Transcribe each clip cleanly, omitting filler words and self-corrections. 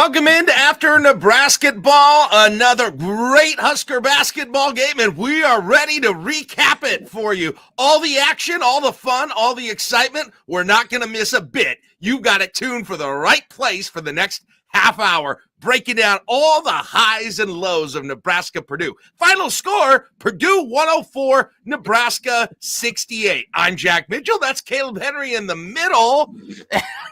Welcome into After Nebrasketball, another great Husker basketball game, and we are ready to recap it for you. All the action, all the fun, all the excitement, we're not going to miss a bit. You've got it tuned for the right place for the next half hour, breaking down all the highs and lows of Nebraska-Purdue. Final score, Purdue 104, Nebraska 68. I'm Jack Mitchell. That's Kaleb Henry in the middle.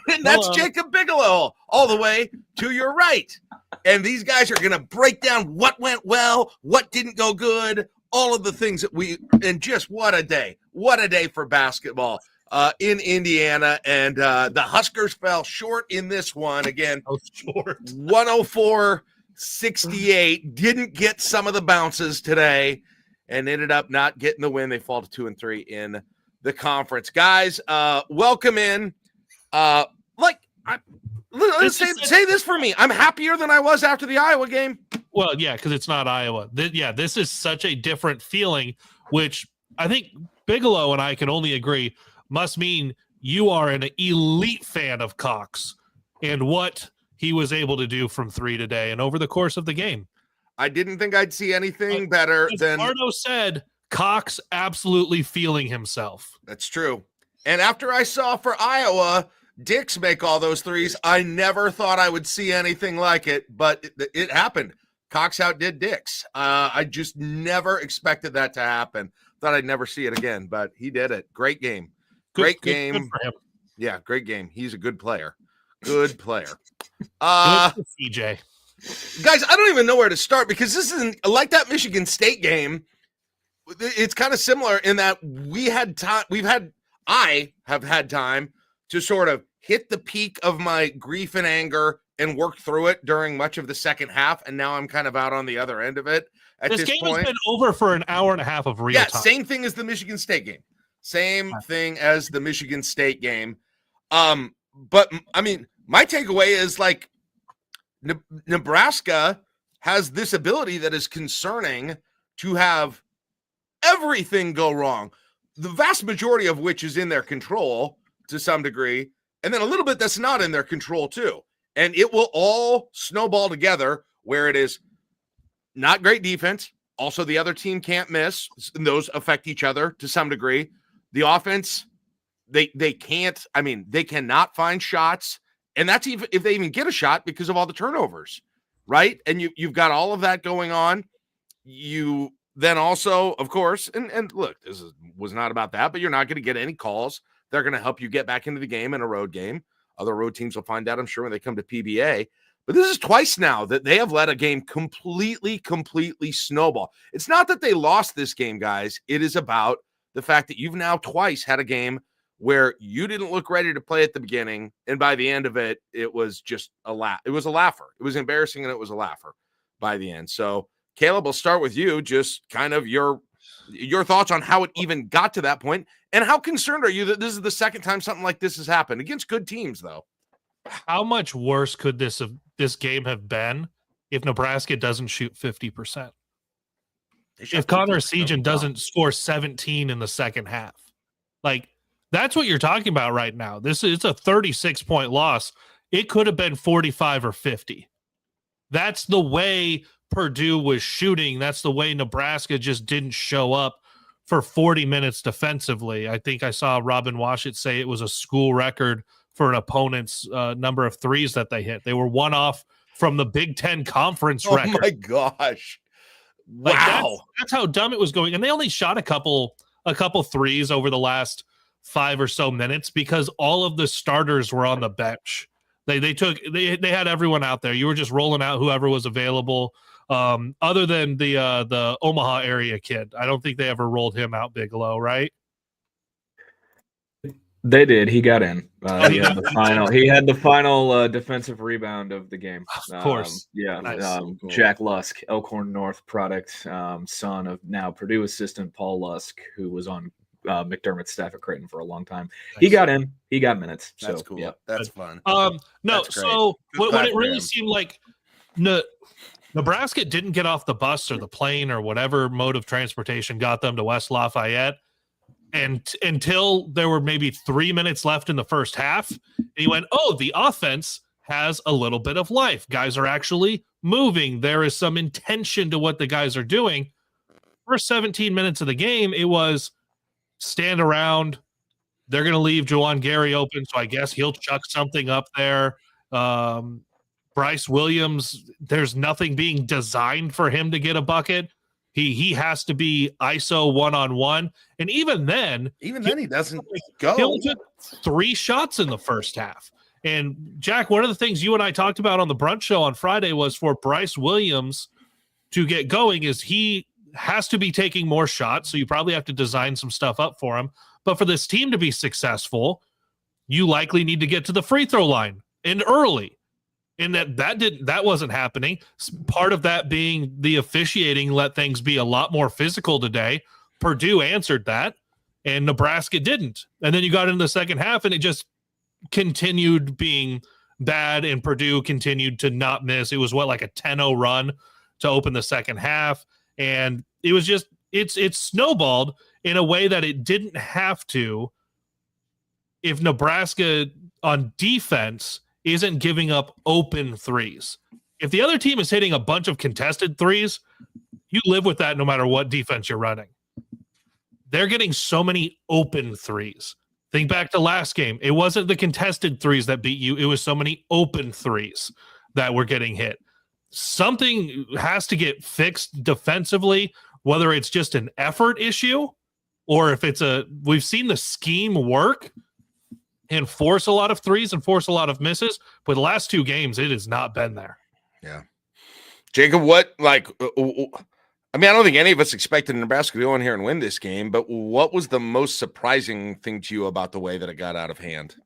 And that's Jacob Bigelow all the way to your right. And these guys are going to break down what went well, what didn't go good, all of the things that and just what a day for basketball in Indiana. And the Huskers fell short in this one. Again, 104-68, didn't get some of the bounces today and ended up not getting the win. They fall to 2-3 in the conference. Guys, welcome in. Let's say this for me. I'm happier than I was after the Iowa game. Well, yeah, because it's not Iowa. This is such a different feeling, which I think Bigelow and I can only agree must mean you are an elite fan of Cox and what he was able to do from three today and over the course of the game. I didn't think I'd see anything better than Arno said. Cox absolutely feeling himself. That's true. And after I saw for Iowa Dix make all those threes, I never thought I would see anything like it, but it happened. Cox outdid Dix. I just never expected that to happen. Thought I'd never see it again, but he did it. Great game. Great game. Good for him. Yeah, great game. He's a good player. Good player. CJ. Guys, I don't even know where to start because this isn't like that Michigan State game. It's kind of similar in that I have had time to sort of hit the peak of my grief and anger and work through it during much of the second half, and now I'm kind of out on the other end of it at this game point. Has been over for an hour and a half of real time. Same thing as the Michigan State game. But, I mean, my takeaway is, like, Nebraska has this ability that is concerning to have everything go wrong, the vast majority of which is in their control to some degree, and then a little bit that's not in their control too. And it will all snowball together where it is not great defense. Also, the other team can't miss, and those affect each other to some degree. The offense, they cannot find shots, and that's even if they even get a shot because of all the turnovers, right? And you've got all of that going on. You then also, of course, and look, was not about that, but you're not going to get any calls. They're going to help you get back into the game in a road game. Other road teams will find out, I'm sure, when they come to PBA. But this is twice now that they have let a game completely snowball. It's not that they lost this game, guys. It is about the fact that you've now twice had a game where you didn't look ready to play at the beginning, and by the end of it, it was just a laugh. It was a laugher. It was embarrassing, and it was a laugher by the end. So, Kaleb, we'll start with you. Just kind of your thoughts on how it even got to that point, and how concerned are you that this is the second time something like this has happened against good teams, though? How much worse could this game have been if Nebraska doesn't shoot 50%? If Connor Segan doesn't score 17 in the second half? Like, that's what you're talking about right now. It's a 36-point loss. It could have been 45 or 50. That's the way Purdue was shooting. That's the way Nebraska just didn't show up for 40 minutes defensively. I think I saw Robin Washut say it was a school record for an opponent's number of threes that they hit. They were one off from the Big Ten conference record. Oh my gosh. Wow. Like that's how dumb it was going. And they only shot a couple threes over the last 5 or so minutes because all of the starters were on the bench. They had everyone out there. You were just rolling out whoever was available. Other than the Omaha area kid. I don't think they ever rolled him out, Bigelow, right? They did. He got in. He had the final defensive rebound of the game. Of course. Nice. Cool. Jack Lusk, Elkhorn North product, son of now Purdue assistant Paul Lusk, who was on McDermott's staff at Creighton for a long time. Nice. He got in. He got minutes. That's so, cool. Yeah. That's fun. So what it really seemed like Nebraska didn't get off the bus or the plane or whatever mode of transportation got them to West Lafayette. And until there were maybe 3 minutes left in the first half, and he went, "Oh, the offense has a little bit of life. Guys are actually moving. There is some intention to what the guys are doing. First 17 minutes of the game, it was stand around. They're going to leave Juwan Gary open, so I guess he'll chuck something up there. Brice Williams, there's nothing being designed for him to get a bucket. He has to be ISO one-on-one. And even then he doesn't go. He only took 3 shots in the first half. And Jack, one of the things you and I talked about on the brunch show on Friday was for Brice Williams to get going is he has to be taking more shots. So you probably have to design some stuff up for him. But for this team to be successful, you likely need to get to the free throw line and early. And that wasn't happening. Part of that being the officiating let things be a lot more physical today. Purdue answered that, and Nebraska didn't. And then you got into the second half, and it just continued being bad, and Purdue continued to not miss. It was like a 10-0 run to open the second half, and it was just it's snowballed in a way that it didn't have to if Nebraska on defense isn't giving up open threes. If the other team is hitting a bunch of contested threes, you live with that no matter what defense you're running. They're getting so many open threes. Think back to last game. It wasn't the contested threes that beat you. It was so many open threes that were getting hit. Something has to get fixed defensively, whether it's just an effort issue or if we've seen the scheme work and force a lot of threes and force a lot of misses. But the last 2 games, it has not been there. Yeah. Jacob, I don't think any of us expected Nebraska to go in here and win this game, but what was the most surprising thing to you about the way that it got out of hand?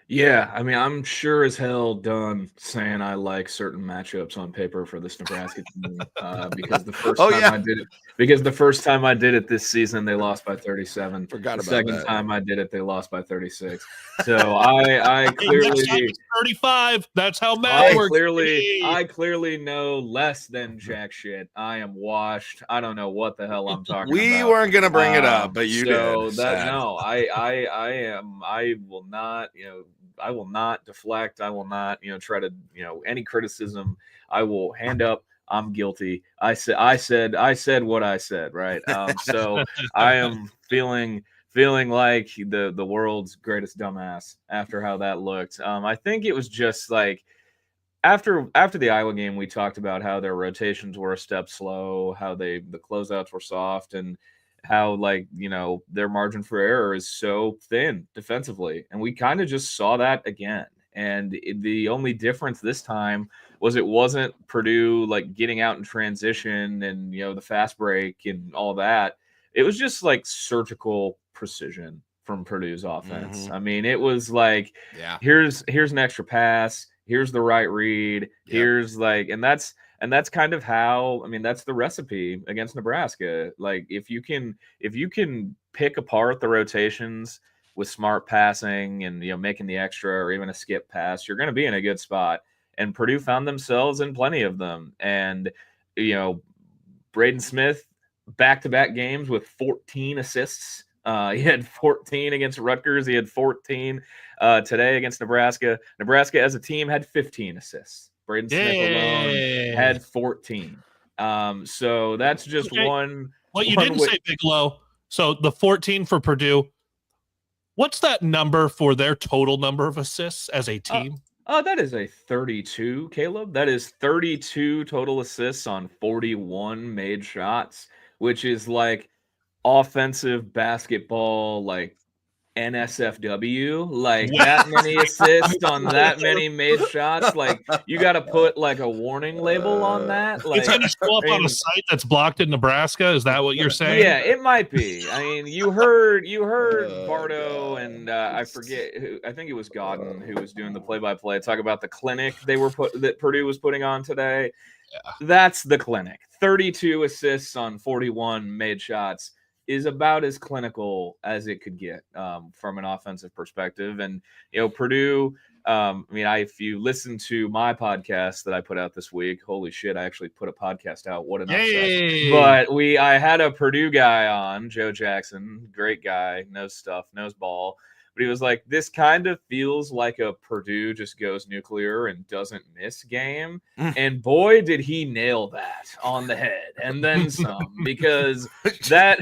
Yeah, I'm sure as hell done saying I like certain matchups on paper for this Nebraska team because the first time I did it this season, they lost by 37. Forgot the about second that. time I did it, they lost by 36. So I clearly 35. That's how math works. I clearly know less than jack shit. I am washed. I don't know what the hell I'm talking about. We weren't gonna bring it up, but you did. I will not deflect. I will not, try to, any criticism. I will hand up. I'm guilty. I said what I said, right? So I am feeling like the world's greatest dumbass after how that looked. I think it was just like after the Iowa game, we talked about how their rotations were a step slow, how the closeouts were soft, and how their margin for error is so thin defensively. And we kind of just saw that again. And the only difference this time was it wasn't Purdue getting out in transition and, the fast break and all that. It was just surgical precision from Purdue's offense. Mm-hmm. It was here's an extra pass. Here's the right read. Yep. Here's and that's kind of how, that's the recipe against Nebraska. If you can pick apart the rotations with smart passing and, making the extra or even a skip pass, you're going to be in a good spot. And Purdue found themselves in plenty of them. And, Braden Smith, back-to-back games with 14 assists. He had 14 against Rutgers. He had 14 today against Nebraska. Nebraska as a team had 15 assists. Braden Smith alone had 14. So that's just one. What you didn't say, Bigelow. So the 14 for Purdue. What's that number for their total number of assists as a team? That is a 32, Caleb. That is 32 total assists on 41 made shots, which is offensive basketball, NSFW, that many assists on that many made shots. You got to put a warning label on that. It's going to show up on a site that's blocked in Nebraska. Is that what you're saying? Yeah, it might be. You heard Bardo and I forget who. I think it was Godden who was doing the play-by-play. Talk about the clinic that Purdue was putting on today. Yeah. That's the clinic. 32 assists on 41 made shots is about as clinical as it could get from an offensive perspective. And, Purdue, if you listen to my podcast that I put out this week, holy shit, I actually put a podcast out. What an upset. But I had a Purdue guy on, Joe Jackson, great guy, knows stuff, knows ball. but he was like, this kind of feels like a Purdue just goes nuclear and doesn't miss game. And boy, did he nail that on the head and then some, because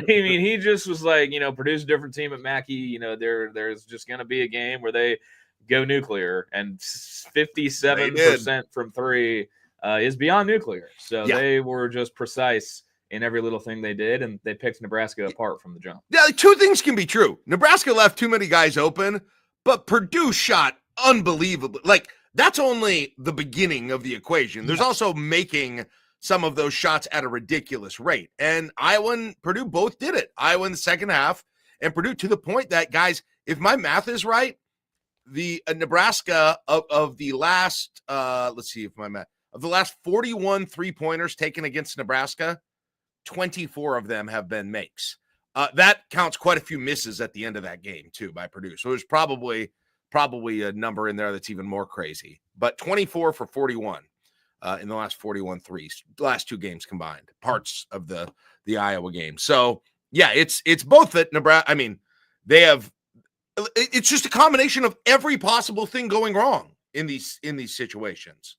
he just was like, Purdue's a different team at Mackey. There's just going to be a game where they go nuclear, and 57% from three is beyond nuclear. So they were just precise in every little thing they did, and they picked Nebraska apart from the jump. Yeah, like two things can be true. Nebraska left too many guys open, but Purdue shot unbelievably. Like, that's only the beginning of the equation. There's also making some of those shots at a ridiculous rate. And Iowa and Purdue both did it. Iowa in the second half, and Purdue, to the point that, guys, if my math is right, the Nebraska of the last, let's see if my math, of the last 41 3-pointers taken against Nebraska, 24 of them have been makes. That counts quite a few misses at the end of that game too by Purdue. So there's probably a number in there that's even more crazy. But 24 for 41 in the last 41 threes, last two games combined, parts of the Iowa game. So yeah, it's both that Nebraska. I mean, they have. It's just a combination of every possible thing going wrong in these situations,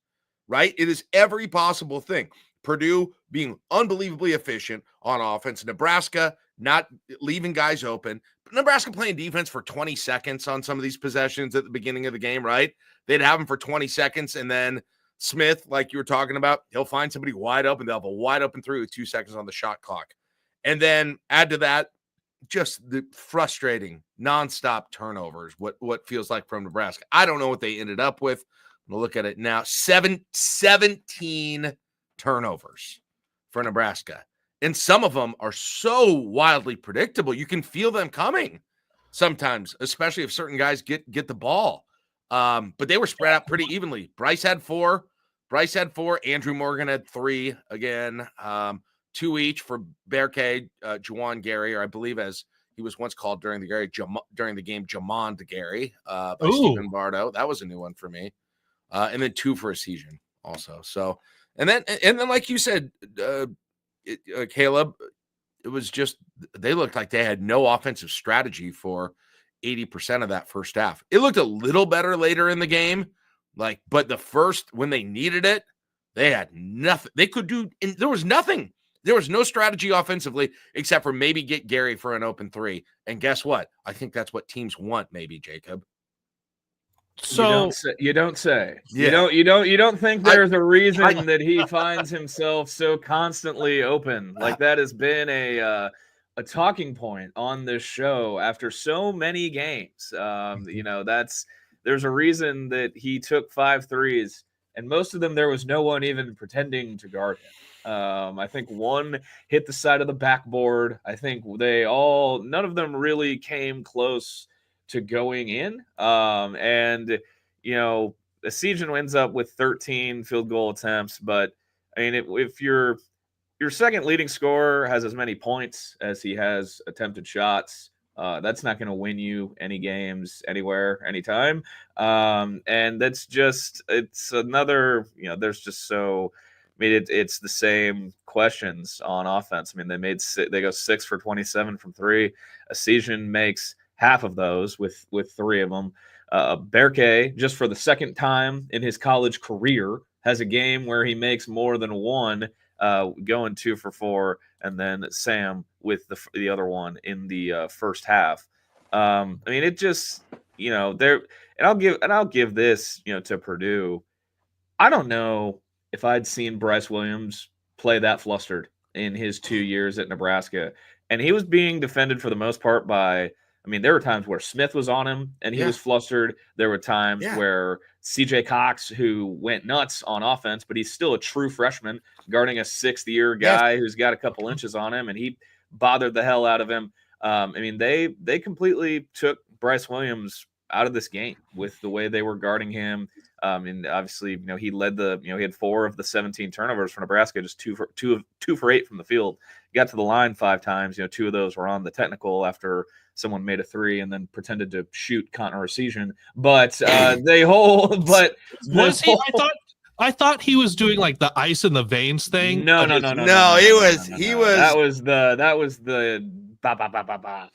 right? It is every possible thing. Purdue being unbelievably efficient on offense. Nebraska not leaving guys open. Nebraska playing defense for 20 seconds on some of these possessions at the beginning of the game, right? They'd have them for 20 seconds, and then Smith, like you were talking about, he'll find somebody wide open. They'll have a wide open three with 2 seconds on the shot clock. And then add to that just the frustrating nonstop turnovers, what feels like from Nebraska. I don't know what they ended up with. I'm going to look at it now. 17 turnovers for Nebraska. And some of them are so wildly predictable. You can feel them coming sometimes, especially if certain guys get the ball. But they were spread out pretty evenly. Brice had four. Andrew Morgan had 3 again. 2 each for Berke, Juwan Gary, or I believe as he was once called during the game, Jamond Gary by Stephen Bardo. That was a new one for me. And then 2 for Asian also. So, and then like you said, Kaleb, it was just, they looked like they had no offensive strategy for 80% of that first half. It looked a little better later in the game, but the first, when they needed it, they had nothing. They could do, and there was nothing. There was no strategy offensively except for maybe get Gary for an open 3. And guess what? I think that's what teams want, maybe, Jacob. So you don't say. Yeah. You don't think there's a reason that he finds himself so constantly open. Like, that has been a talking point on this show after so many games. There's a reason that he took 5 threes, and most of them there was no one even pretending to guard him. I think one hit the side of the backboard. I think none of them really came close to going in. The Asian ends up with 13 field goal attempts, but I mean, if your second leading scorer has as many points as he has attempted shots, that's not going to win you any games anywhere, anytime. And that's just, it's another, there's just so, I mean, it's the same questions on offense. I mean, they go 6 for 27 from 3. Asian makes half of those with 3 of them. Berke, just for the second time in his college career, has a game where he makes more than 1, going 2 for 4, and then Sam with the other one in the first half. I mean, it just, there, and I'll give this, to Purdue. I don't know if I'd seen Brice Williams play that flustered in his 2 years at Nebraska. And he was being defended for the most part by, I mean, there were times where Smith was on him and he was flustered. There were times where CJ Cox, who went nuts on offense, but he's still a true freshman guarding a 6th-year guy who's got a couple inches on him, and he bothered the hell out of him. I mean, they completely took Brice Williams out of this game with the way they were guarding him. And obviously, he led he had 4 of the 17 turnovers for Nebraska, just 2 for 8 from the field. He got to the line 5 times. 2 of those were on the technical after someone made a 3 and then pretended to shoot Connor Asian. But I thought he was doing like the ice in the veins thing. No. He was. That was the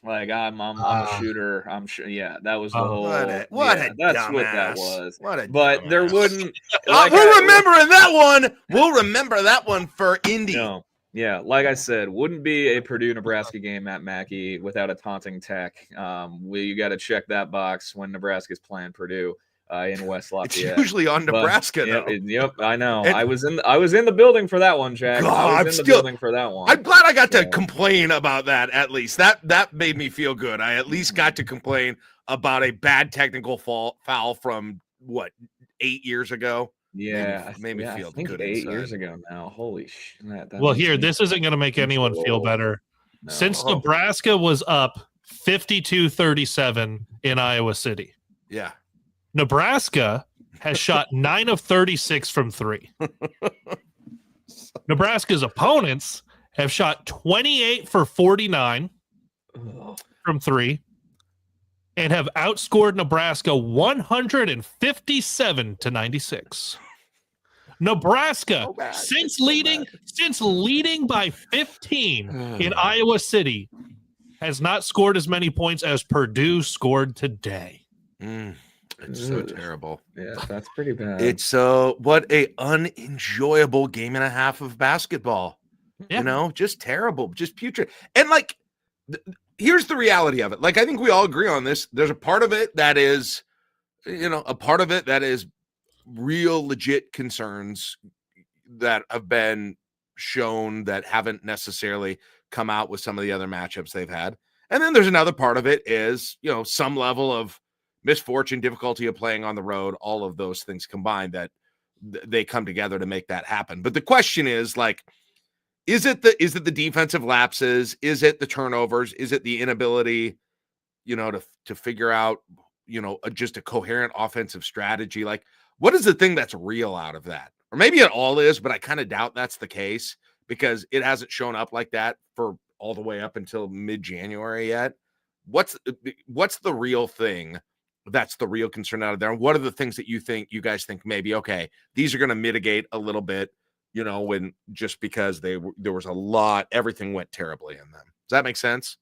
Like I'm a shooter. I'm sure. Yeah, that was the whole. What yeah, a that's dumbass. what that was. What a but dumbass. there wouldn't. We'll remember that one. We'll remember that one for Indy. No. Yeah, like I said, wouldn't be a Purdue Nebraska game at Mackey without a taunting tech. You got to check that box when Nebraska's playing Purdue in West Lafayette. It's usually on Nebraska, though. Yep, I know. I was in the building for that one, Jack. I was in the building for that one. I'm glad I got to complain about that. At least that made me feel good. I at least got to complain about a bad technical foul from 8 years ago. Yeah, made me feel I think good. 8 years ago now. Holy shit! Well, here, this isn't going to make anyone feel better. No. Since Nebraska was up 52-37 in Iowa City. Yeah. Nebraska has shot 9 of 36 from 3. Nebraska's opponents have shot 28 for 49 from 3 and have outscored Nebraska 157-96. Nebraska, since leading by 15 in Iowa City, has not scored as many points as Purdue scored today. It's so terrible. Yeah, that's pretty bad. It's what a unenjoyable game and a half of basketball. Yeah. Just terrible, just putrid. And here's the reality of it. I think we all agree on this. There's a part of it that is, real legit concerns that have been shown that haven't necessarily come out with some of the other matchups they've had. And then there's another part of it is, some level of misfortune, difficulty of playing on the road, all of those things combined that they come together to make that happen. But the question is is it the defensive lapses? Is it the turnovers? Is it the inability, to figure out, just a coherent offensive strategy? What is the thing that's real out of that? Or maybe it all is, but I kind of doubt that's the case because it hasn't shown up like that for all the way up until mid-January yet. What's the real thing that's the real concern out of there? And what are the things that you guys think maybe, okay, these are going to mitigate a little bit, when just because there was a lot, everything went terribly in them. Does that make sense?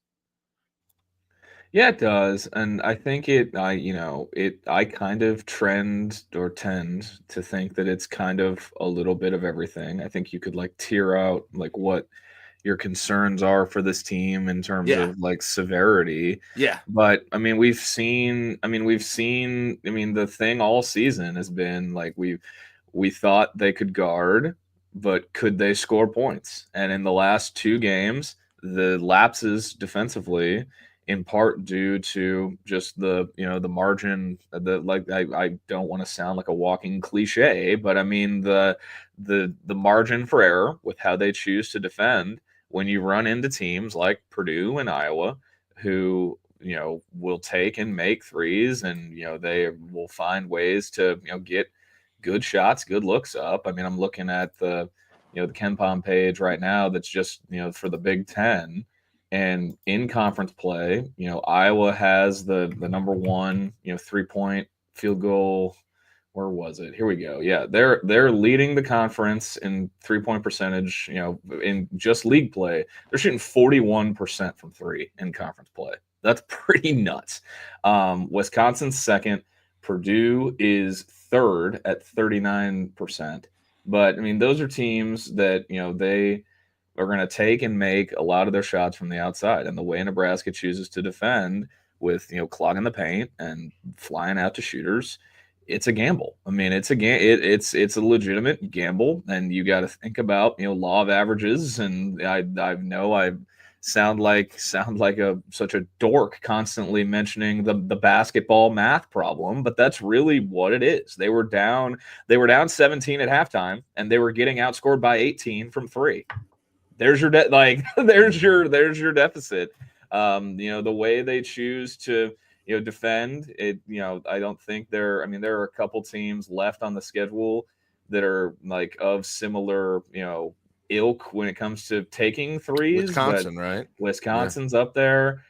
Yeah, it does. And I think I kind of tend to think that it's kind of a little bit of everything. I think you could tier out what your concerns are for this team in terms of severity. Yeah. But we've seen the thing all season has been we thought they could guard, but could they score points? And in the last 2 games, the lapses defensively, in part due to just the margin, I don't want to sound like a walking cliche, but the margin for error with how they choose to defend when you run into teams like Purdue and Iowa who will take and make threes, and they will find ways to get good shots, good looks up. I'm looking at the the KenPom page right now that's just for the Big Ten. And in conference play, Iowa has the number 1, 3-point field goal. Where was it? Here we go. Yeah, they're leading the conference in 3-point percentage. In just league play, they're shooting 41% from 3 in conference play. That's pretty nuts. Wisconsin's second. Purdue is third at 39%. But those are teams that they are going to take and make a lot of their shots from the outside. And the way Nebraska chooses to defend with, clogging the paint and flying out to shooters, it's a gamble. It's a legitimate gamble. And you got to think about, law of averages. And I know I sound like such a dork constantly mentioning the basketball math problem, but that's really what it is. They were down 17 at halftime, and they were getting outscored by 18 from 3. There's your there's your deficit. The way they choose to defend it. I don't think there are a couple teams left on the schedule that are of similar ilk when it comes to taking threes. Wisconsin, right? Wisconsin's up there.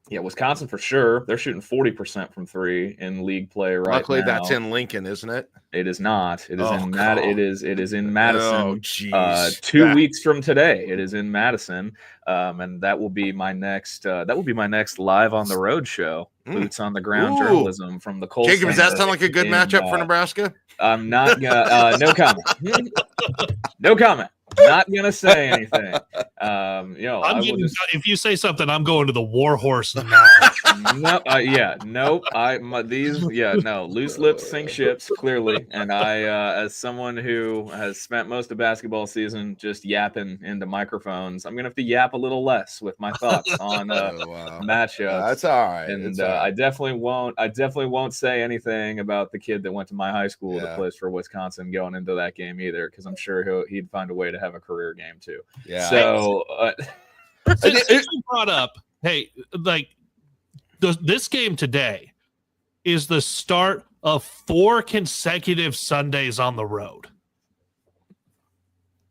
Yeah, Wisconsin for sure. They're shooting 40% from three in league play right Luckily, now. that's in Lincoln, isn't it? It is not. It is Oh, in God. It is in Madison. Oh, jeez. 2 weeks from today, it is in Madison, and that will be my next. That will be my next live on the road show. Boots on the ground journalism from the Cole. Jacob, does that sound like a good matchup for Nebraska? I'm not gonna. No comment. No comment. Not gonna say anything. If you say something, I'm going to the war horse now. Loose lips sink ships, clearly. And I, as someone who has spent most of basketball season just yapping into microphones, I'm gonna have to yap a little less with my thoughts on matchups. That's all right. And I definitely won't say anything about the kid that went to my high school that plays for Wisconsin going into that game either, because I'm sure he'd find a way to have a career game too. Yeah. So since you brought up, hey, like this game today is the start of 4 consecutive Sundays on the road.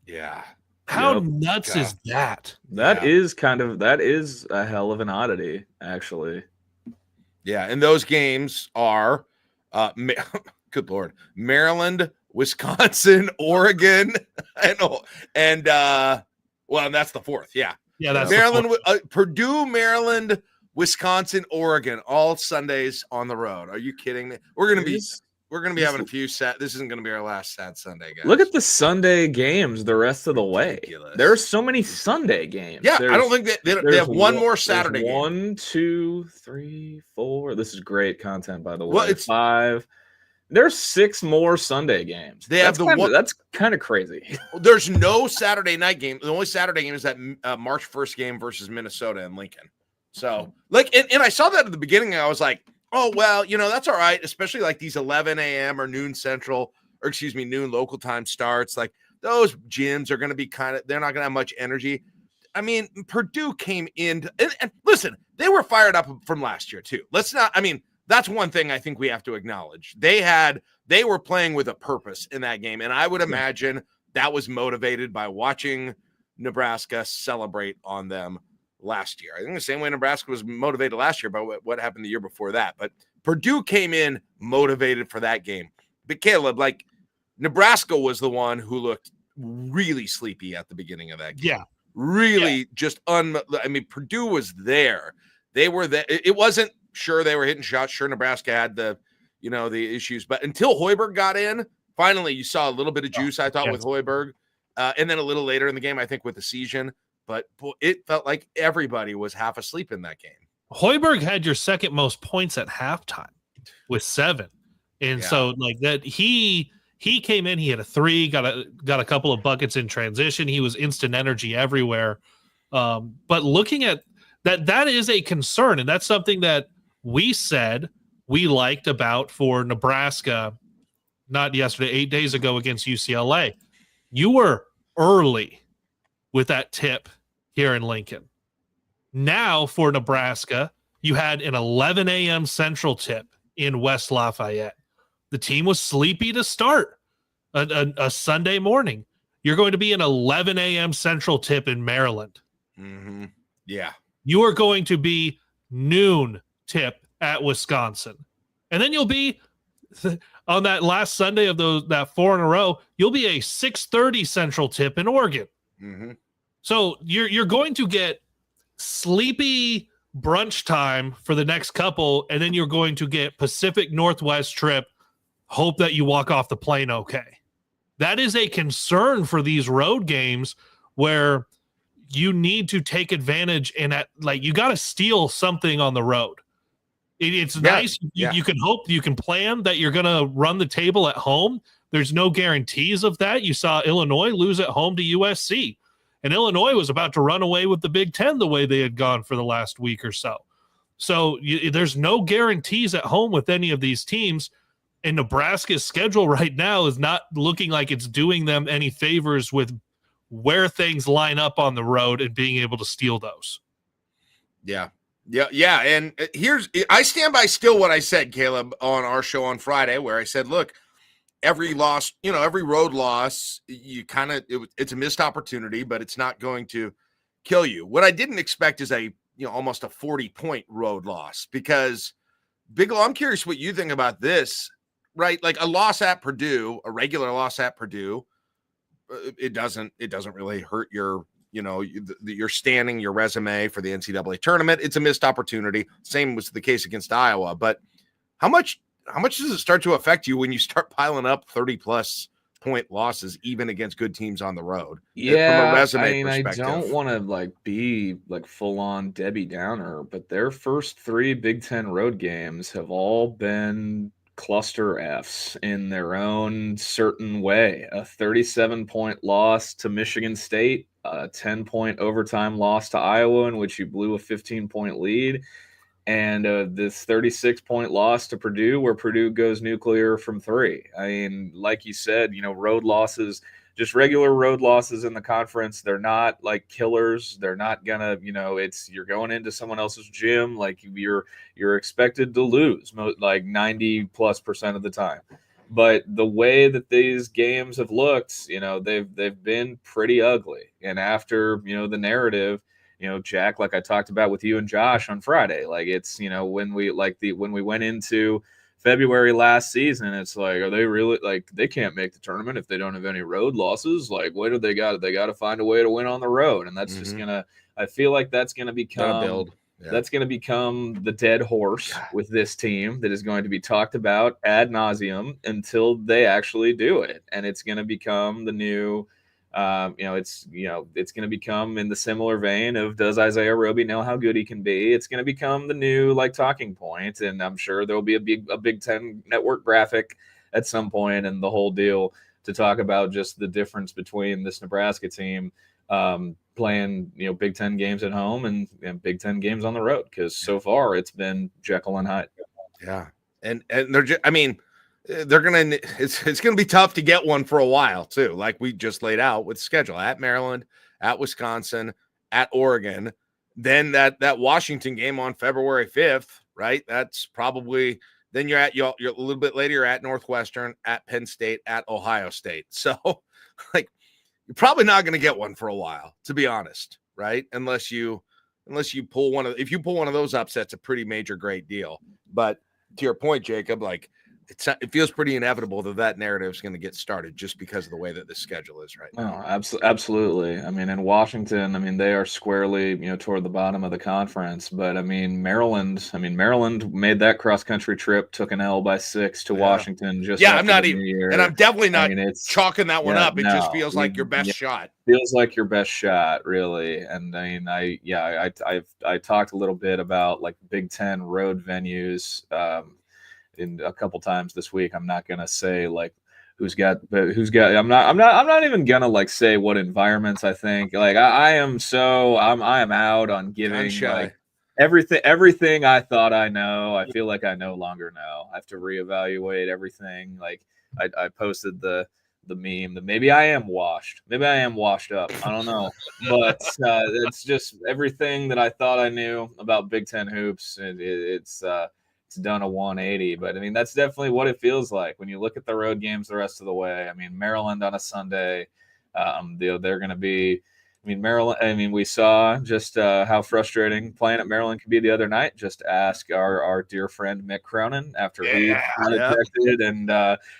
Yeah. How nuts is that? That is a hell of an oddity, actually. Yeah, and those games are good Lord, Maryland, Wisconsin, Oregon, and that's the fourth. Yeah, that's Maryland, Purdue, Maryland, Wisconsin, Oregon, all Sundays on the road. Are you kidding me? We're gonna be having a few sad. This isn't gonna be our last sad Sunday, guys. Look at the Sunday games the rest of the way. Ridiculous. There are so many Sunday games. Yeah, I don't think they have one more Saturday game. 1, 2, 3, 4. This is great content, by the way. Well, it's 5. There's 6 more Sunday games. That's kind of crazy. There's no Saturday night game. The only Saturday game is that March 1st game versus Minnesota and Lincoln. So, and I saw that at the beginning. And I was like, oh, well, that's all right, especially like these 11 a.m. or noon noon local time starts. Like those gyms are going to be they're not going to have much energy. I mean, Purdue came in and listen, they were fired up from last year too. That's one thing I think we have to acknowledge. They were playing with a purpose in that game. And I would imagine that was motivated by watching Nebraska celebrate on them last year. I think the same way Nebraska was motivated last year by what happened the year before that. But Purdue came in motivated for that game. But Kaleb, Nebraska was the one who looked really sleepy at the beginning of that game. Yeah. Really Purdue was there. They were there. It wasn't sure they were hitting shots. Sure, Nebraska had the issues. But until Hoiberg got in, finally you saw a little bit of juice, I thought, with Hoiberg. And then a little later in the game, I think with the Season. But it felt like everybody was half asleep in that game. Hoiberg had your second most points at halftime with 7. And so that he came in, he had a 3, got a couple of buckets in transition. He was instant energy everywhere. But looking at that is a concern. And that's something that we said we liked about for Nebraska, not yesterday, 8 days ago against UCLA. You were early with that tip here in Lincoln. Now for Nebraska, you had an 11 a.m. Central tip in West Lafayette. The team was sleepy to start a Sunday morning. You're going to be an 11 a.m. Central tip in Maryland. Mm-hmm. Yeah. You are going to be noon tip at Wisconsin. And then you'll be on that last Sunday of that 4 in a row, you'll be a 6:30 Central tip in Oregon. Mm-hmm. So you're going to get sleepy brunch time for the next couple, and then you're going to get Pacific Northwest trip. Hope that you walk off the plane okay. That is a concern for these road games where you need to take advantage and you got to steal something on the road. It's nice. You can hope, you can plan that you're going to run the table at home. There's no guarantees of that. You saw Illinois lose at home to USC. And Illinois was about to run away with the Big Ten the way they had gone for the last week or so. So there's no guarantees at home with any of these teams. And Nebraska's schedule right now is not looking like it's doing them any favors with where things line up on the road and being able to steal those. Yeah. And I stand by still what I said, Kaleb, on our show on Friday, where I said, look, every loss, every road loss, it's a missed opportunity, but it's not going to kill you. What I didn't expect is a almost a 40-point road loss. Because Bigelow, I'm curious what you think about this, right? Like a loss at Purdue, a regular loss at Purdue, it doesn't really hurt your standing, your resume for the NCAA tournament. It's a missed opportunity. Same was the case against Iowa. But how much does it start to affect you when you start piling up 30+ point losses, even against good teams on the road? Yeah, from a resume I mean, perspective. I don't want to be full on Debbie Downer, but their first 3 Big Ten road games have all been cluster Fs in their own certain way. A 37-point loss to Michigan State, a 10-point overtime loss to Iowa, in which you blew a 15-point lead, and this 36-point loss to Purdue, where Purdue goes nuclear from 3. I mean, like you said, road losses, just regular road losses in the conference, they're not like killers. They're not gonna, you're going into someone else's gym, like you're expected to lose like 90+% of the time. But the way that these games have looked, they've been pretty ugly. And after, the narrative, Jack, like I talked about with you and Josh on Friday, like it's, when we went into February last season, it's like, are they really, like, they can't make the tournament if they don't have any road losses? Like, what do they got? They got to find a way to win on the road. And that's just I feel like that's going to become, that's going to become the dead horse with this team that is going to be talked about ad nauseum until they actually do it. And it's going to become the new, it's going to become in the similar vein of, does Isaiah Roby know how good he can be? It's going to become the new talking point, and I'm sure there'll be a Big Ten network graphic at some point and the whole deal to talk about just the difference between this Nebraska team playing Big Ten games at home and Big Ten games on the road, because so far it's been Jekyll and Hyde. Yeah, and they're just, they're gonna, it's gonna be tough to get one for a while too, like we just laid out with schedule at Maryland, at Wisconsin, at Oregon, then that Washington game on February 5th, right? That's probably, then you're a little bit later, you're at Northwestern, at Penn State, at Ohio State. So like you're probably not going to get one for a while, to be honest, right? Unless you pull if you pull one of those upsets, a pretty major great deal. But to your point, Jacob, like it feels pretty inevitable that narrative is going to get started just because of the way that the schedule is right now. Oh, absolutely. In Washington, they are squarely, toward the bottom of the conference. But Maryland made that cross country trip, took an L by 6 to Washington. Just I'm not even, and I'm definitely not chalking that one up. It just feels like your best shot. Feels like your best shot, really. And I talked a little bit about Big Ten road venues. In a couple times this week. I'm not gonna say who's got I'm not even gonna say what environments I think. I am out on giving everything I thought I know. I feel like I no longer know. I have to reevaluate everything. I posted the meme that maybe I am washed. Maybe I am washed up. I don't know. But it's just everything that I thought I knew about Big Ten hoops. It's done a 180, but that's definitely what it feels like when you look at the road games the rest of the way. Maryland on a Sunday, they're going to be, Maryland. We saw just how frustrating playing at Maryland could be the other night. Just ask our dear friend Mick Cronin after he ejected and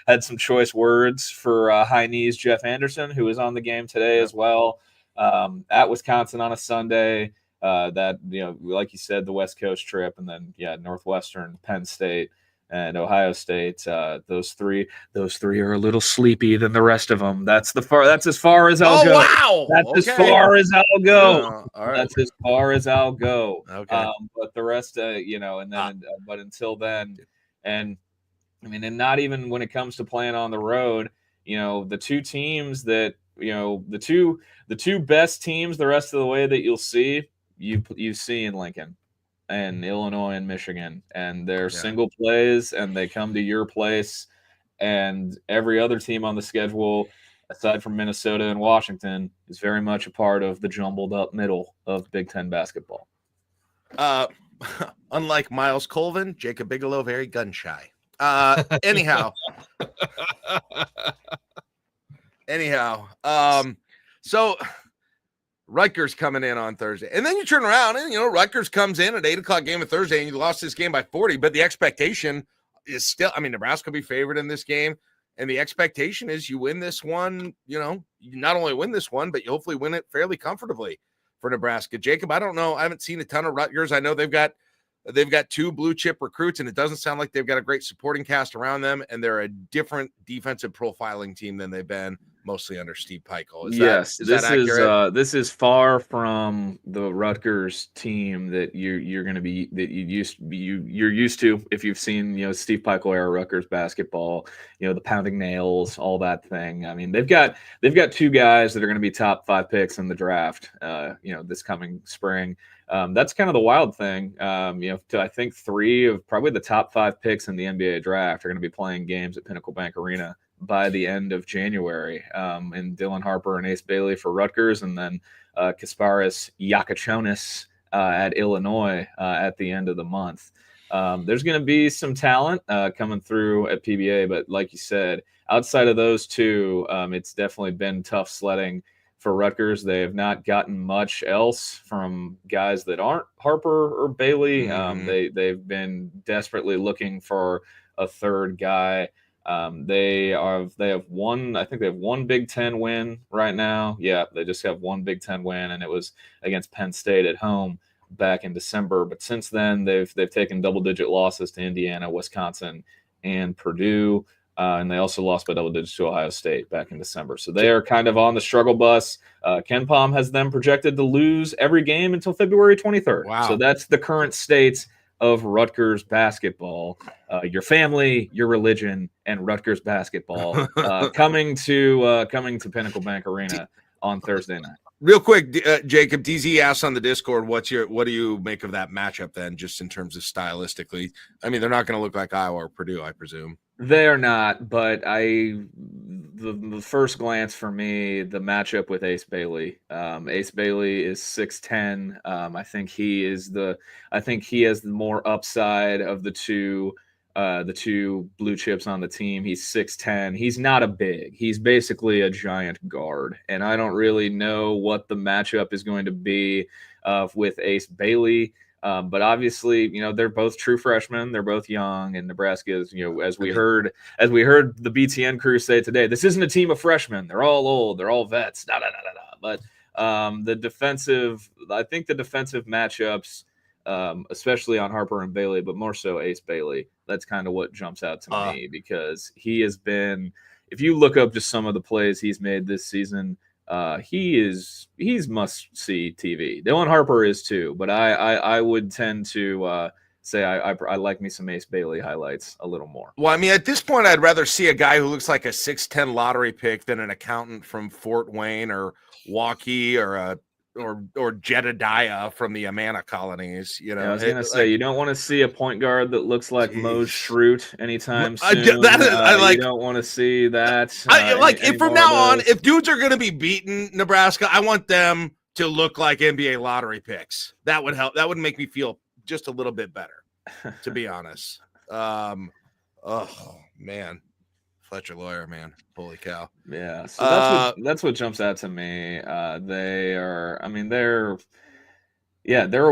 had some choice words for high knees Jeff Anderson, who was on the game today as well, at Wisconsin on a Sunday. That, like you said, the West Coast trip, and then Northwestern, Penn State, and Ohio State. Those three are a little sleepy than the rest of them. That's as far as I'll go. Wow. That's as far as I'll go. All right. That's as far as I'll go. Okay. But the rest, and then, but until then, and not even when it comes to playing on the road, the two teams that, the two best teams the rest of the way that you'll see. You see in Lincoln and Illinois and Michigan, and they're single plays, and they come to your place, and every other team on the schedule, aside from Minnesota and Washington, is very much a part of the jumbled up middle of Big Ten basketball. Unlike Miles Colvin, Jacob Bigelow, very gun shy. Anyhow, so Rutgers coming in on Thursday. And then you turn around and, Rutgers comes in at 8 o'clock game of Thursday and you lost this game by 40. But the expectation is still, Nebraska will be favored in this game. And the expectation is you win this one, you not only win this one, but you hopefully win it fairly comfortably for Nebraska. Jacob, I don't know. I haven't seen a ton of Rutgers. I know they've got 2 blue chip recruits, and it doesn't sound like they've got a great supporting cast around them. And they're a different defensive profiling team than they've been mostly under Steve Peichel. This is far from the Rutgers team that you're used to if you've seen Steve Peichel era Rutgers basketball, the pounding nails, all that thing. I mean, they've got 2 guys that are going to be top 5 picks in the draft this coming spring. That's kind of the wild thing. I think 3 of probably the top 5 picks in the NBA draft are going to be playing games at Pinnacle Bank Arena by the end of January. And Dylan Harper and Ace Bailey for Rutgers, and then Kasparis Yakachonis at Illinois at the end of the month. There's going to be some talent coming through at PBA, but like you said, outside of those 2, it's definitely been tough sledding for Rutgers. They have not gotten much else from guys that aren't Harper or Bailey. They've been desperately looking for a third guy. They have one Big Ten win right now. Yeah, they just have one Big Ten win, and it was against Penn State at home back in December. But since then, they've taken double-digit losses to Indiana, Wisconsin, and Purdue. And they also lost by double digits to Ohio State back in December. So they are kind of on the struggle bus. Ken Pom has them projected to lose every game until February 23rd. Wow. So that's the current state of Rutgers basketball. Your family, your religion, and Rutgers basketball coming to Pinnacle Bank Arena on Thursday night. Real quick, Jacob, DZ asks on the Discord, what do you make of that matchup then, just in terms of stylistically? I mean, they're not going to look like Iowa or Purdue, I presume. They are not, but the first glance for me, the matchup with Ace Bailey. Ace Bailey is 6'10". I think he has the more upside of the two blue chips on the team. He's 6'10". He's not a big. He's basically a giant guard, and I don't really know what the matchup is going to be with Ace Bailey. But obviously, they're both true freshmen. They're both young, and Nebraska is, as we heard the BTN crew say today, this isn't a team of freshmen. They're all old. They're all vets. But the defensive matchups, especially on Harper and Bailey, but more so Ace Bailey, that's kind of what jumps out to me, because he has been, if you look up just some of the plays he's made this season, he's must-see TV. Dylan Harper is too, but I would tend to say I like me some Ace Bailey highlights a little more. Well, I mean, at this point, I'd rather see a guy who looks like a 6'10" lottery pick than an accountant from Fort Wayne or Waukee or Jedediah from the Amana colonies. I was gonna say, you don't want to see a point guard that looks like Mose Schrute anytime soon. You don't want to see that. If from now on, if dudes are gonna be beating Nebraska, I want them to look like NBA lottery picks. That would help. That would make me feel just a little bit better, to be honest. Oh man. Fletcher Lawyer, man, holy cow! Yeah, so that's what jumps out to me. They're a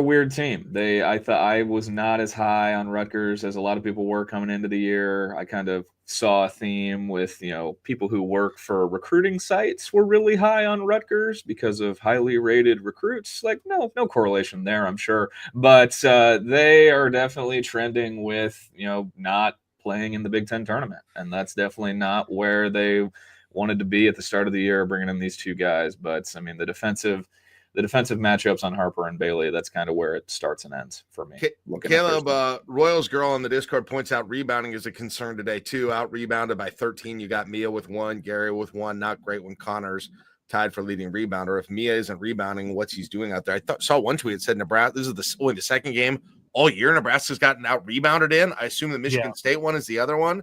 weird team. I was not as high on Rutgers as a lot of people were coming into the year. I kind of saw a theme with people who work for recruiting sites were really high on Rutgers because of highly rated recruits. Like no correlation there, I'm sure, but they are definitely trending with not playing in the Big Ten tournament, and that's definitely not where they wanted to be at the start of the year, bringing in these 2 guys. But I mean, the defensive matchups on Harper and Bailey, that's kind of where it starts and ends for me. Caleb, Royals Girl on the Discord points out rebounding is a concern today too. Out rebounded by 13. You got Mia with 1, Gary with 1. Not great when Connor's tied for leading rebounder. If Mia isn't rebounding, what's he's doing out there? I saw one tweet that said Nebraska. This is only the second game all year Nebraska's gotten out rebounded in. I assume the Michigan State one is the other one.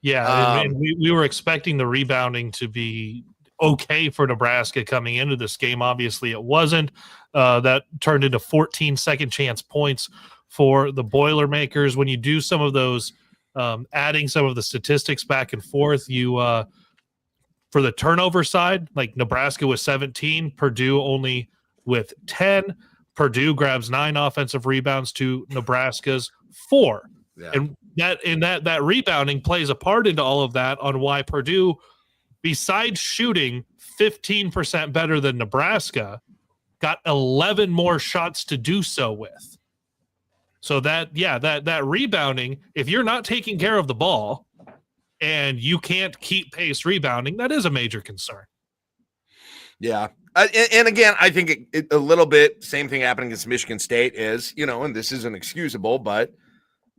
Yeah, and we were expecting the rebounding to be okay for Nebraska coming into this game. Obviously, it wasn't. That turned into 14 second chance points for the Boilermakers. When you do some of those, adding some of the statistics back and forth, you for the turnover side, like Nebraska was 17, Purdue only with 10. Purdue grabs 9 offensive rebounds to Nebraska's 4. Yeah. And that rebounding plays a part into all of that on why Purdue, besides shooting 15% better than Nebraska, got 11 more shots to do so with. So that rebounding, if you're not taking care of the ball and you can't keep pace rebounding, that is a major concern. Yeah. And again, I think a little bit same thing happening against Michigan State is, and this isn't excusable, but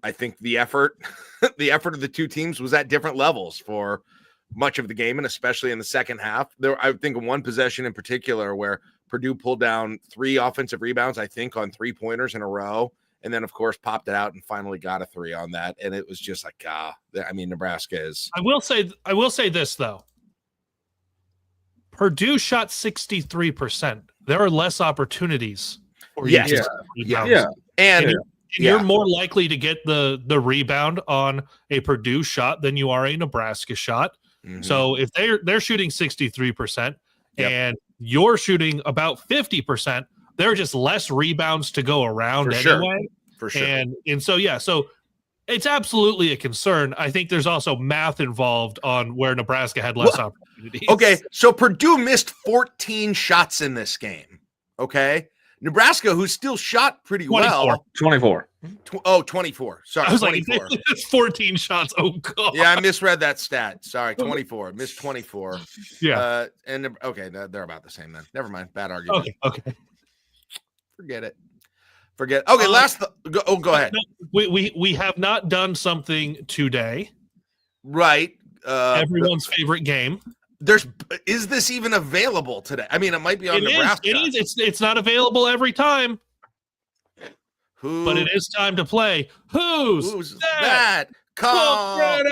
I think the effort of the two teams was at different levels for much of the game, and especially in the second half. I think of one possession in particular where Purdue pulled down 3 offensive rebounds, I think, on 3-pointers in a row, and then, of course, popped it out and finally got a 3 on that. And it was just like, Nebraska is. I will say this, though. Purdue shot 63%. There are less opportunities for you to rebound. Yeah. And you're more likely to get the rebound on a Purdue shot than you are a Nebraska shot. Mm-hmm. So if they're shooting 63% and you're shooting about 50%, there are just less rebounds to go around anyway. For sure. And so so it's absolutely a concern. I think there's also math involved on where Nebraska had less opportunities. Okay, so Purdue missed 14 shots in this game. Okay. Nebraska, who still shot pretty 24. 24. Sorry, I was 24. Like, it's 14 shots. Oh, God. Yeah, I misread that stat. Sorry, 24. Missed 24. Yeah. They're about the same then. Never mind. Bad argument. Okay. Forget it. Okay, go ahead. We have not done something today. Right. Everyone's favorite game. Is this even available today? I mean, it might be on Nebraska. It is. It's not available every time. But it is time to play. Who's that? Call. For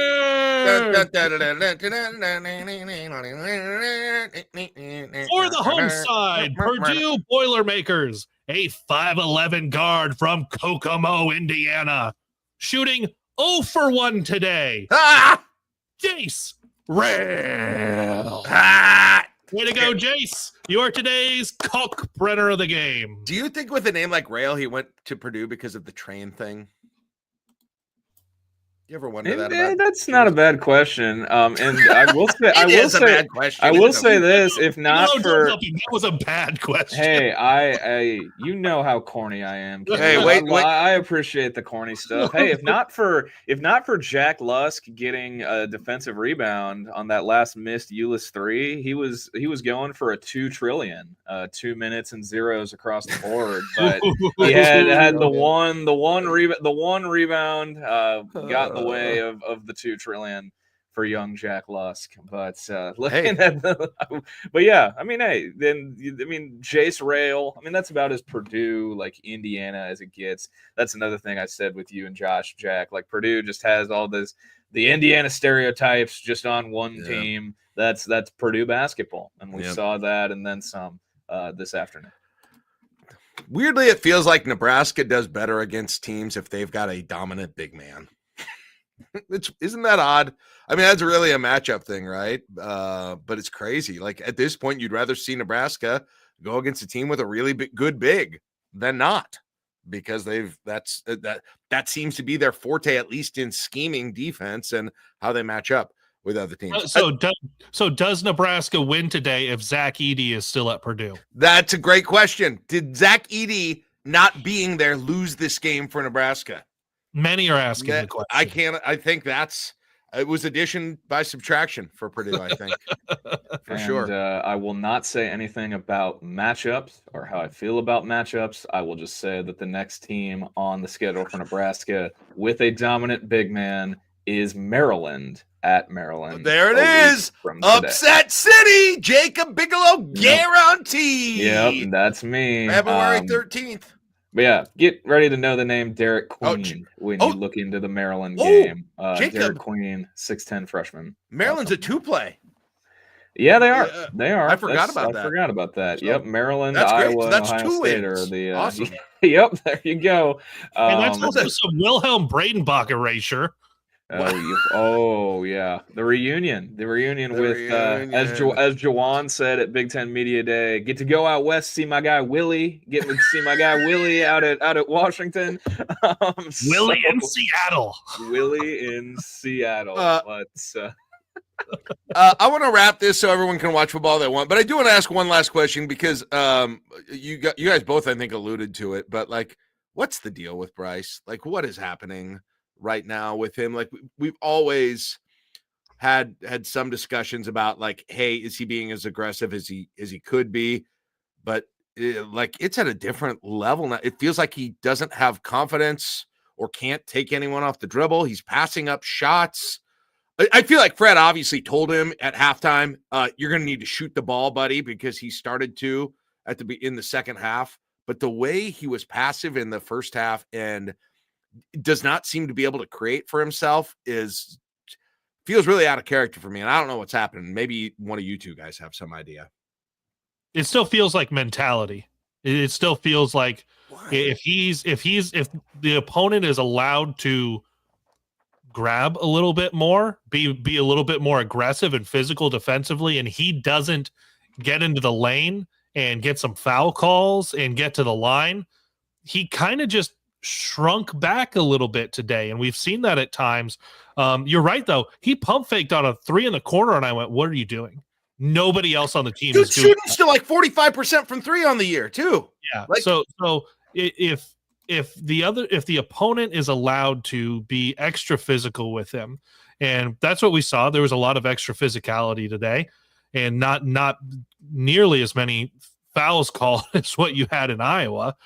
the home side, Purdue Boilermakers, a 5'11" guard from Kokomo, Indiana, shooting 0 for 1 today. Jace Rail. Way to go, Jace. You're today's Kalkbrenner of the game. Do you think with a name like Rail, he went to Purdue because of the train thing? You ever wonder that? That's not a bad question. And I will say, bad question. I will say this: if not that was a bad question. Hey, I you know how corny I am. Hey, wait. I appreciate the corny stuff. Hey, if not for Jack Lusk getting a defensive rebound on that last missed Ulyss 3, he was going for a 2 trillion, 2 minutes and zeros across the board. But he had the one rebound got in the way of the 2 trillion for young Jack Lusk. But but yeah, I mean, Jace Rail, I mean, that's about as Purdue, like Indiana, as it gets. That's another thing I said with you and Josh, Jack. Like, Purdue just has all the Indiana stereotypes just on one team. That's Purdue basketball, and we saw that and then some this afternoon. Weirdly, it feels like Nebraska does better against teams if they've got a dominant big man. Isn't that odd? I mean, that's really a matchup thing, right? But it's crazy. Like, at this point, you'd rather see Nebraska go against a team with a really good big than not, because that seems to be their forte, at least in scheming defense and how they match up with other teams. So does Nebraska win today if Zach Edey is still at Purdue? That's a great question. Did Zach Edey not being there lose this game for Nebraska? Many are asking the question. I think it was addition by subtraction for Purdue, I think. Sure. I will not say anything about matchups or how I feel about matchups. I will just say that the next team on the schedule for Nebraska with a dominant big man is Maryland at Maryland. There it is. Upset City. Jacob Bigelow guaranteed. Yep, that's me. February 13th. But yeah, get ready to know the name Derek Queen when you look into the Maryland game. Derek Queen, 6'10" freshman. Maryland's a 2-play. Yeah, they are. They are. I forgot about that. So, yep, Maryland, Iowa, and Ohio 2 State wins. are the awesome. Yep, there you go. And that's also some Wilhelm Bradenbach erasure. Oh yeah, the reunion with as Jawan said at Big Ten Media Day, get to go out west, see my guy Willie, see my guy Willie out at Washington. Willie in Seattle. Willie in Seattle. I want to wrap this so everyone can watch football they want, but I do want to ask one last question because you guys both, I think, alluded to it, but like, what's the deal with Brice? Like, what is happening right now with him? Like, we've always had some discussions about like, hey, is he being as aggressive as he could be? But like, it's at a different level now. It feels like he doesn't have confidence or can't take anyone off the dribble. He's passing up shots. I feel like Fred obviously told him at halftime, you're going to need to shoot the ball, buddy, because he started to in the second half. But the way he was passive in the first half and does not seem to be able to create for himself feels really out of character for me. And I don't know what's happening. Maybe one of you two guys have some idea. It still feels like mentality. It still feels like if the opponent is allowed to grab a little bit more, be a little bit more aggressive and physical defensively, and he doesn't get into the lane and get some foul calls and get to the line, he kind of just shrunk back a little bit today, and we've seen that at times. You're right, though. He pump faked on a 3 in the corner, and I went, "What are you doing?" Nobody else on the team is doing shooting still like 45% from 3 on the year, too. Yeah. Like, so if the opponent is allowed to be extra physical with him, and that's what we saw, there was a lot of extra physicality today, and not nearly as many fouls called as what you had in Iowa.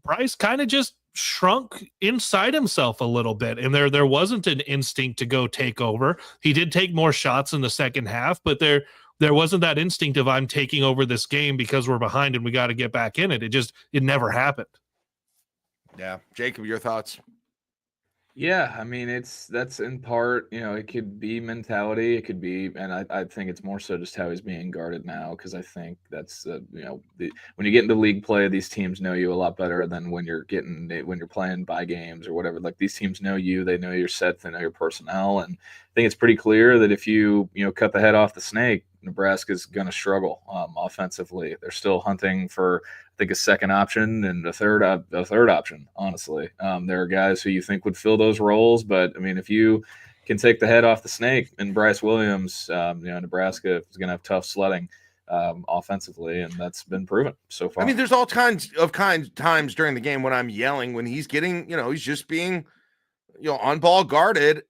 Brice kind of just shrunk inside himself a little bit, and there wasn't an instinct to go take over. He did take more shots in the second half, but there wasn't that instinct of I'm taking over this game because we're behind and we got to get back in it. It never happened. Yeah. Jacob, your thoughts? Yeah, I mean, that's in part, it could be mentality. It could be, and I think it's more so just how he's being guarded now, because I think that's, when you get into league play, these teams know you a lot better than when you're playing by games or whatever. Like, these teams know you, they know your sets, they know your personnel, and I think it's pretty clear that if you cut the head off the snake, Nebraska's going to struggle offensively. They're still hunting for, I think, a second option and a third option, honestly. There are guys who you think would fill those roles, but, I mein, if you can take the head off the snake and Brice Williams, Nebraska is going to have tough sledding offensively, and that's been proven so far. I mean, there's all kinds of times during the game when I'm yelling, when he's getting, he's just being, on ball guarded,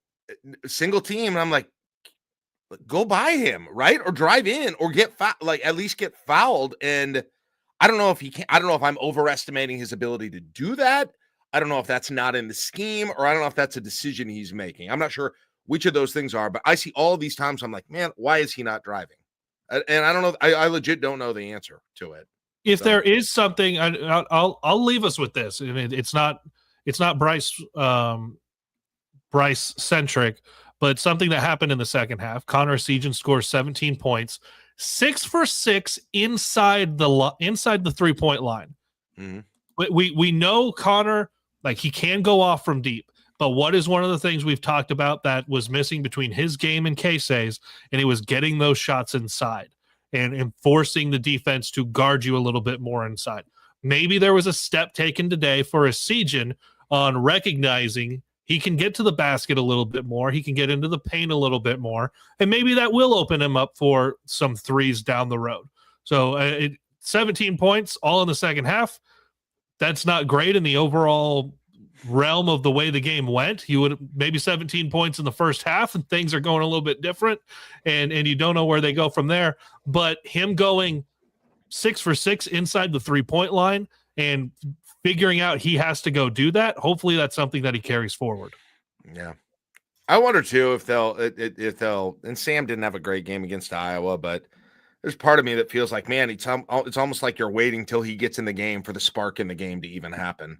single team, and I'm like, go by him, right? Or drive in or at least get fouled. And I don't know if he can. I don't know if I'm overestimating his ability to do that. I don't know if that's not in the scheme, or I don't know if that's a decision he's making. I'm not sure which of those things are, but I see all these times. I'm like, man, why is he not driving? And I don't know. I legit don't know the answer to it. If there is something, I'll leave us with this. I mean, it's not Brice centric, but something that happened in the second half. Connor Segan scores 17 points, 6 for 6 inside the 3-point line. Mm-hmm. We know Connor, like, he can go off from deep, but what is one of the things we've talked about that was missing between his game and Casey's, and it was getting those shots inside and forcing the defense to guard you a little bit more inside. Maybe there was a step taken today for a Segan on recognizing he can get to the basket a little bit more. He can get into the paint a little bit more. And maybe that will open him up for some threes down the road. So 17 points all in the second half. That's not great in the overall realm of the way the game went. You would maybe 17 points in the first half and things are going a little bit different. And you don't know where they go from there. But him going 6 for 6 inside the 3-point line and figuring out he has to go do that. Hopefully that's something that he carries forward. Yeah. I wonder too if they'll, and Sam didn't have a great game against Iowa, but there's part of me that feels like, man, it's almost like you're waiting till he gets in the game for the spark in the game to even happen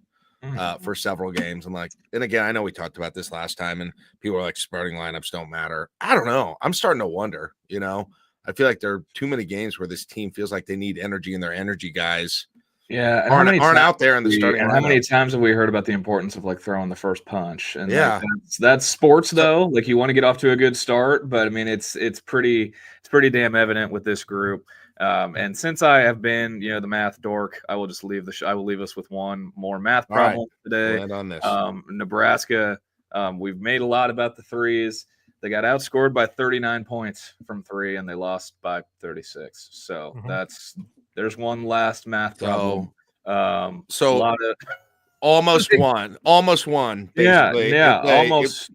for several games. I'm like, and again, I know we talked about this last time and people are like, starting lineups don't matter. I don't know. I'm starting to wonder, I feel like there are too many games where this team feels like they need energy and their energy guys Yeah, and aren't out there in the starting lineup. How many times have we heard about the importance of like throwing the first punch? And yeah, like, that's sports though. Like you want to get off to a good start, but I mean it's pretty damn evident with this group. And since I have been, the math dork, I will just leave I will leave us with one more math problem today. Land on this. Nebraska, we've made a lot about the threes. They got outscored by 39 points from three, and they lost by 36. So there's one last math problem. So a lot of almost won. Basically. Yeah,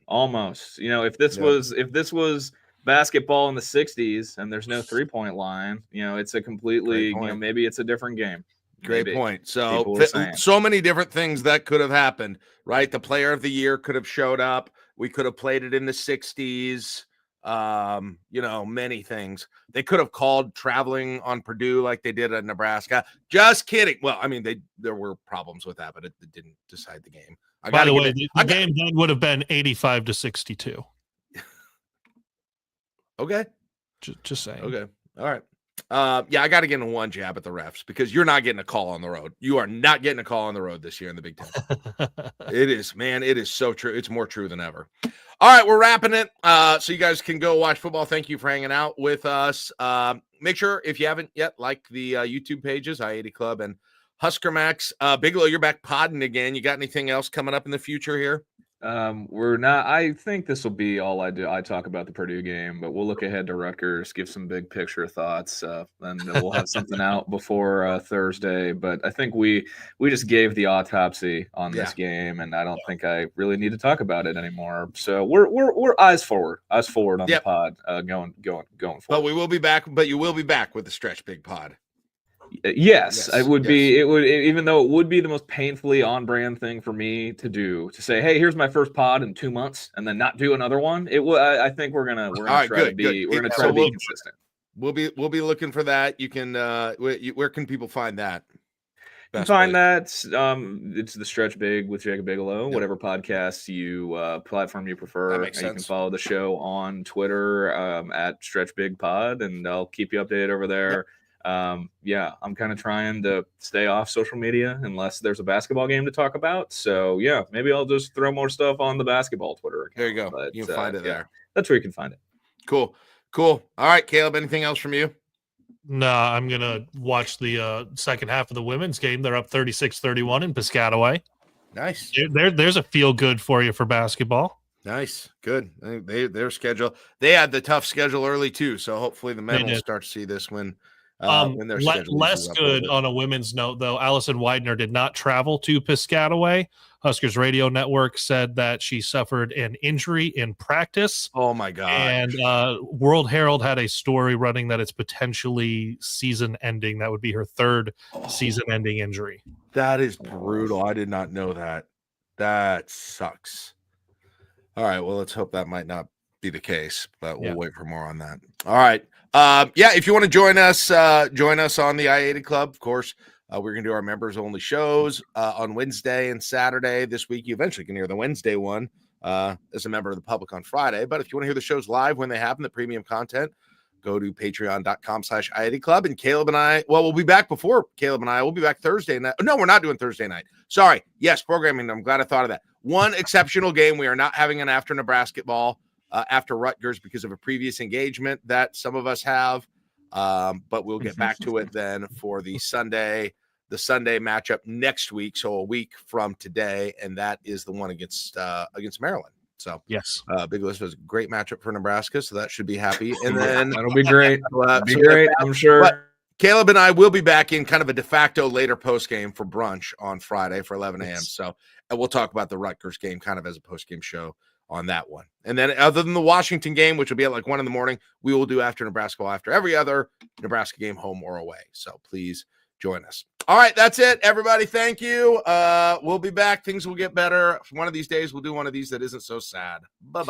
almost. If this was basketball in the 60s and there's no 3-point line, it's a completely, maybe it's a different game. Great point. So so many different things that could have happened, right? The player of the year could have showed up. We could have played it in the 60s. Many things. They could have called traveling on Purdue like they did at Nebraska. Just kidding. Well, I mean, there were problems with that, but it didn't decide the game. By the way, the game then would have been 85-62. Okay. Just saying. Okay. All right. I got to get in one jab at the refs because you're not getting a call on the road. You are not getting a call on the road this year in the Big Ten. It is so true. It's more true than ever. All right, we're wrapping it. So you guys can go watch football. Thank you for hanging out with us. Make sure, if you haven't yet, like the YouTube pages, I-80 Club and Husker Max. Bigelow, you're back podding again. You got anything else coming up in the future here? We're not. I think this will be all I do. I talk about the Purdue game, but we'll look ahead to Rutgers, give some big picture thoughts, and we'll have something out before Thursday. But I think we just gave the autopsy on this game, and I don't think I really need to talk about it anymore. So we're eyes forward on the pod, going forward. But we will be back. But you will be back with the Stretch Big Pod. Yes, it would be. It would, even though it would be the most painfully on-brand thing for me to do, to say, "Hey, here's my first pod in 2 months," and then not do another one. It will. I think we're gonna try to be consistent. We'll be looking for that. You can. Where can people find that? You can find that. It's the Stretch Big with Jacob Bigelow. Whatever podcast platform you prefer. That makes sense. You can follow the show on Twitter at Stretch Big Pod, and I'll keep you updated over there. Yep. I'm kind of trying to stay off social media unless there's a basketball game to talk about. So maybe I'll just throw more stuff on the basketball Twitter account. There you go. But, you can find it there. That's where you can find it. Cool. All right, Kaleb, anything else from you? No, I'm going to watch the second half of the women's game. They're up 36-31 in Piscataway. Nice. There's a feel good for you for basketball. Nice. Good. Their schedule. They had the tough schedule early too. So hopefully the men will start to see this when their schedule less good on a women's note, though. Allison Widener did not travel to Piscataway. Huskers Radio Network said that she suffered an injury in practice. Oh my God. And World Herald had a story running that it's potentially season ending. That would be her third season ending injury. That is brutal. I did not know that. That sucks. All right. Well, let's hope that might not be the case, but we'll wait for more on that. All right. If you want to join us on the I-80 Club, of course. We're going to do our members only shows on Wednesday and Saturday this week. You eventually can hear the Wednesday one as a member of the public on Friday. But if you want to hear the shows live when they happen, the premium content, go to patreon.com/I-80 Club. And Kaleb and I, we'll be back before Kaleb and I. We'll be back Thursday night. No, we're not doing Thursday night. Sorry. Yes, programming. I'm glad I thought of that. One exceptional game. We are not having an after Nebrasketball after Rutgers because of a previous engagement that some of us have. But we'll get back to it then for the Sunday matchup next week. So a week from today. And that is the one against Maryland. So yes, Big List was a great matchup for Nebraska. So that should be happy. And then that'll be great. Great. I'm sure. But Kaleb and I will be back in kind of a de facto later post game for brunch on Friday for 11 a.m. So, and we'll talk about the Rutgers game kind of as a post game show on that one. And then other than the Washington game, which will be at like 1 a.m, we will do after Nebraska, after every other Nebraska game, home or away. So please join us. All right, that's it, everybody. Thank you. We'll be back. Things will get better. One of these days, we'll do one of these that isn't so sad. Bye-bye.